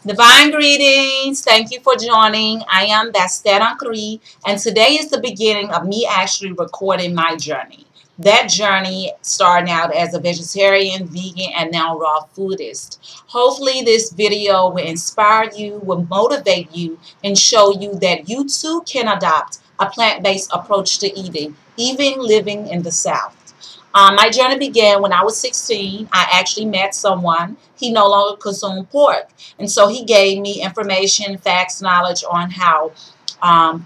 Divine greetings. Thank you for joining. I am Bastet, and today is the beginning of me actually recording my journey. That journey starting out as a vegetarian, vegan, and now raw foodist. Hopefully this video will inspire you, will motivate you, and show you that you too can adopt a plant-based approach to eating, even living in the South. My journey began when I was 16. I actually met someone. He no longer consumed pork. And so he gave me information, facts, knowledge on how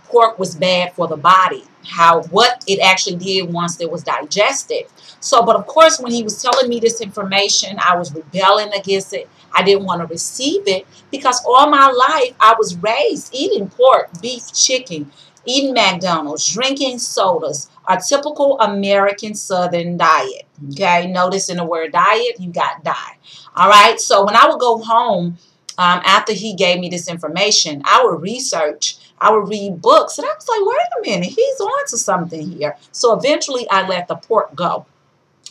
pork was bad for the body, what it actually did once it was digested. So, but of course, when he was telling me this information, I was rebelling against it. I didn't want to receive it because all my life I was raised eating pork, beef, chicken, eating McDonald's, drinking sodas, a typical American Southern diet. Okay, notice in the word diet, you got die. All right, so when I would go home after he gave me this information, I would research, I would read books, and I was like, wait a minute, he's on to something here. So eventually I let the pork go.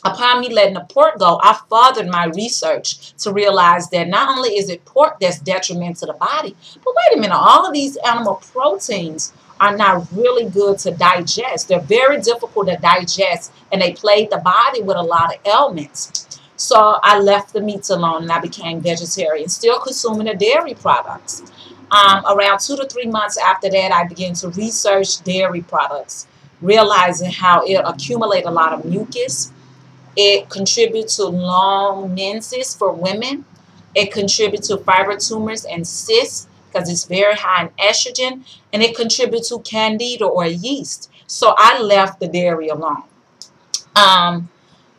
Upon me letting the pork go, I furthered my research to realize that not only is it pork that's detrimental to the body, but wait a minute, all of these animal proteins are not really good to digest. They're very difficult to digest, and they plague the body with a lot of ailments. So I left the meats alone and I became vegetarian, still consuming the dairy products. Around 2 to 3 months after that, I began to research dairy products, realizing how it accumulates a lot of mucus. It contributes to long menses for women. It contributes to fiber tumors and cysts because it's very high in estrogen. And it contributes to candida or yeast. So I left the dairy alone.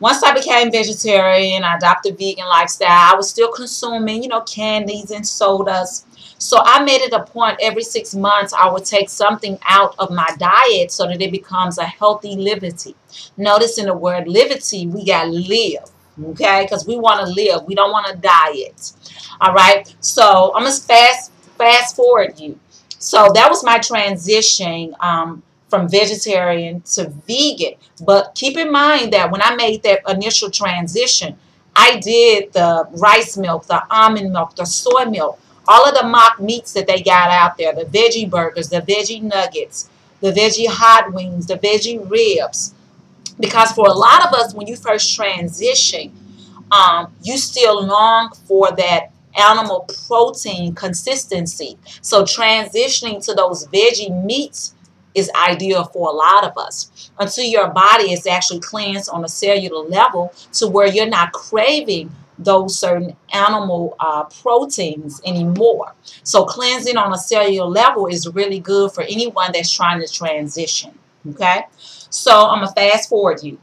Once I became vegetarian, I adopted vegan lifestyle. I was still consuming, candies and sodas. So I made it a point every 6 months I would take something out of my diet so that it becomes a healthy liberty. Notice in the word liberty, we got live, okay? Because we want to live. We don't want to diet. All right? So I'm going to fast forward you. So that was my transition from vegetarian to vegan. But keep in mind that when I made that initial transition, I did the rice milk, the almond milk, the soy milk, all of the mock meats that they got out there, the veggie burgers, the veggie nuggets, the veggie hot wings, the veggie ribs. Because for a lot of us, when you first transition, you still long for that animal protein consistency. So transitioning to those veggie meats is ideal for a lot of us until your body is actually cleansed on a cellular level to where you're not craving those certain animal proteins anymore. So cleansing on a cellular level is really good for anyone that's trying to transition. Okay, so I'm gonna fast forward you.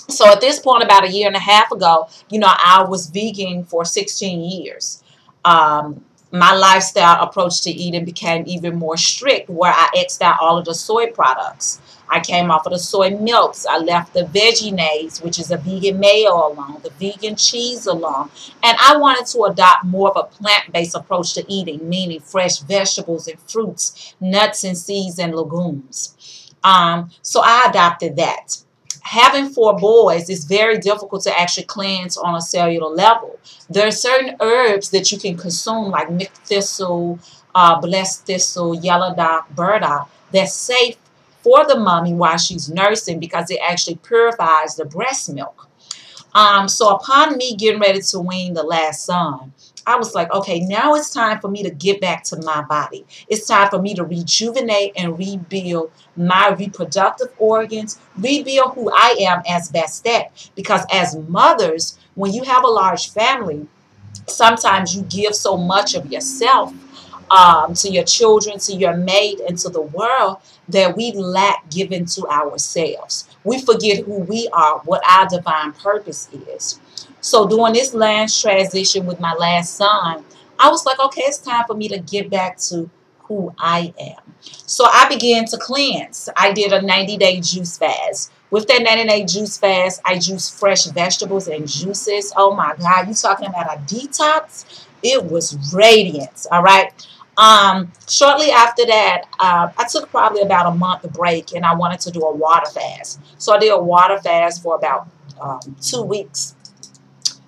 So at this point, about a year and a half ago, I was vegan for 16 years. My lifestyle approach to eating became even more strict, where I X'd out all of the soy products. I came off of the soy milks. I left the Veggie-Nays, which is a vegan mayo, alone, the vegan cheese alone. And I wanted to adopt more of a plant-based approach to eating, meaning fresh vegetables and fruits, nuts and seeds and legumes. So I adopted that. Having 4 boys is very difficult to actually cleanse on a cellular level. There are certain herbs that you can consume like milk thistle, blessed thistle, yellow dock, burdock that's safe for the mommy while she's nursing because it actually purifies the breast milk. So upon me getting ready to wean the last son, I was like, okay, now it's time for me to get back to my body. It's time for me to rejuvenate and rebuild my reproductive organs, rebuild who I am as Bastet. Because as mothers, when you have a large family, sometimes you give so much of yourself to your children, to your mate, and to the world that we lack giving to ourselves. We forget who we are, what our divine purpose is. So during this last transition with my last son, I was like, okay, it's time for me to get back to who I am. So I began to cleanse. I did a 90-day juice fast. With that 90-day juice fast, I juiced fresh vegetables and juices. Oh my God, you talking about a detox? It was radiant, all right? Shortly after that, I took probably about a month break and I wanted to do a water fast. So I did a water fast for about 2 weeks.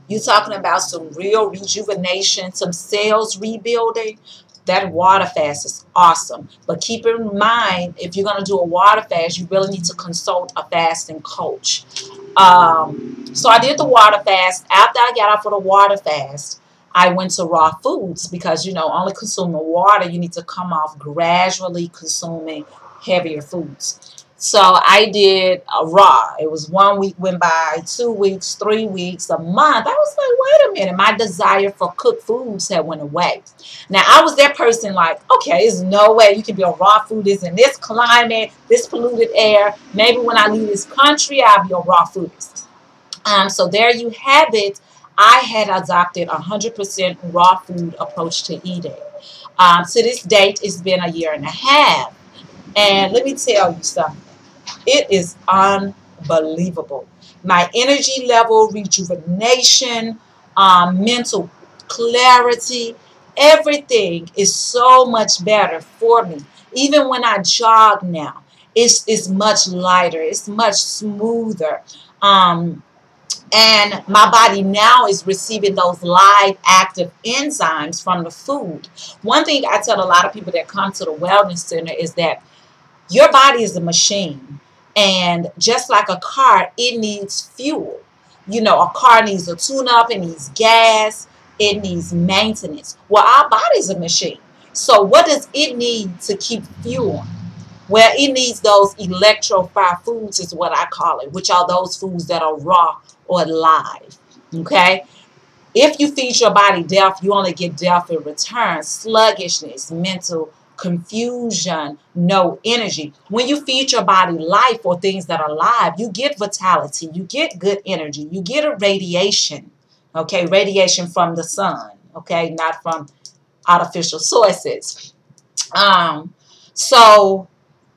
You're talking about some real rejuvenation, some cells rebuilding. That water fast is awesome. But keep in mind, if you're going to do a water fast, you really need to consult a fasting coach. So I did the water fast. After I got off of the water fast, I went to raw foods because, only consuming water, you need to come off gradually consuming heavier foods. So I did a raw. It was 1 week went by, 2 weeks, 3 weeks, a month. I was like, wait a minute. My desire for cooked foods had went away. Now, I was that person like, okay, there's no way you can be on raw food. It's in this climate, this polluted air. Maybe when I leave this country, I'll be on raw foods. So there you have it. I had adopted 100% raw food approach to eating. To this date, it's been a year and a half. And let me tell you something. It is unbelievable. My energy level, rejuvenation, mental clarity, everything is so much better for me. Even when I jog now, it's much lighter. It's much smoother. And my body now is receiving those live active enzymes from the food. One thing I tell a lot of people that come to the wellness center is that your body is a machine. And just like a car, it needs fuel. A car needs a tune-up, it needs gas, it needs maintenance. Well, our body's a machine. So what does it need to keep fueling? Well, it needs those electro-fire foods is what I call it, which are those foods that are raw or live. Okay? If you feed your body death, you only get death in return. Sluggishness, mental confusion, no energy. When you feed your body life or things that are alive, you get vitality, you get good energy, you get a radiation. Okay, radiation from the sun. Okay, not from artificial sources. So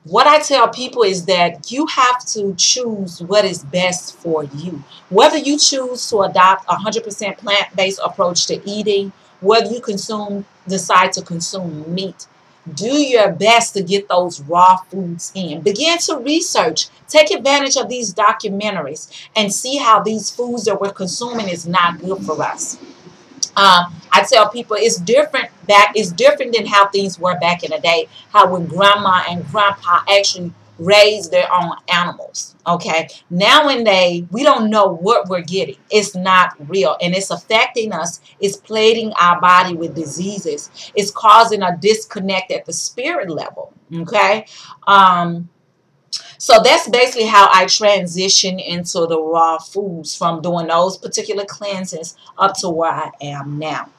what I tell people is that you have to choose what is best for you. Whether you choose to adopt a 100% plant-based approach to eating, whether you decide to consume meat, do your best to get those raw foods in. Begin to research. Take advantage of these documentaries and see how these foods that we're consuming is not good for us. I tell people it's different than how things were back in the day, how when grandma and grandpa actually raised their own animals. Okay, nowadays we don't know what we're getting. It's not real, and it's affecting us. It's plaguing our body with diseases. It's causing a disconnect at the spirit level. Okay, so that's basically how I transition into the raw foods from doing those particular cleanses up to where I am now.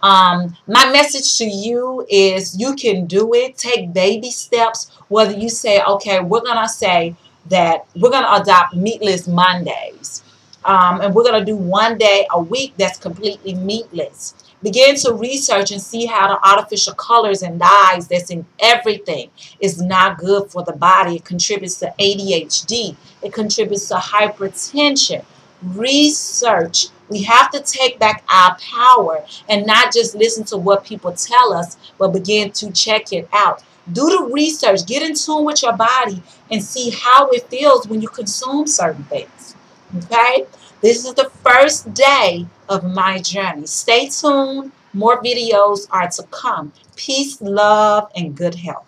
My message to you is you can do it. Take baby steps. Whether you say, okay, we're going to say that we're going to adopt meatless Mondays. And we're going to do one day a week that's completely meatless. Begin to research and see how the artificial colors and dyes that's in everything is not good for the body. It contributes to ADHD. It contributes to hypertension. Research. We have to take back our power and not just listen to what people tell us, but begin to check it out. Do the research. Get in tune with your body and see how it feels when you consume certain things. Okay? This is the first day of my journey. Stay tuned. More videos are to come. Peace, love, and good health.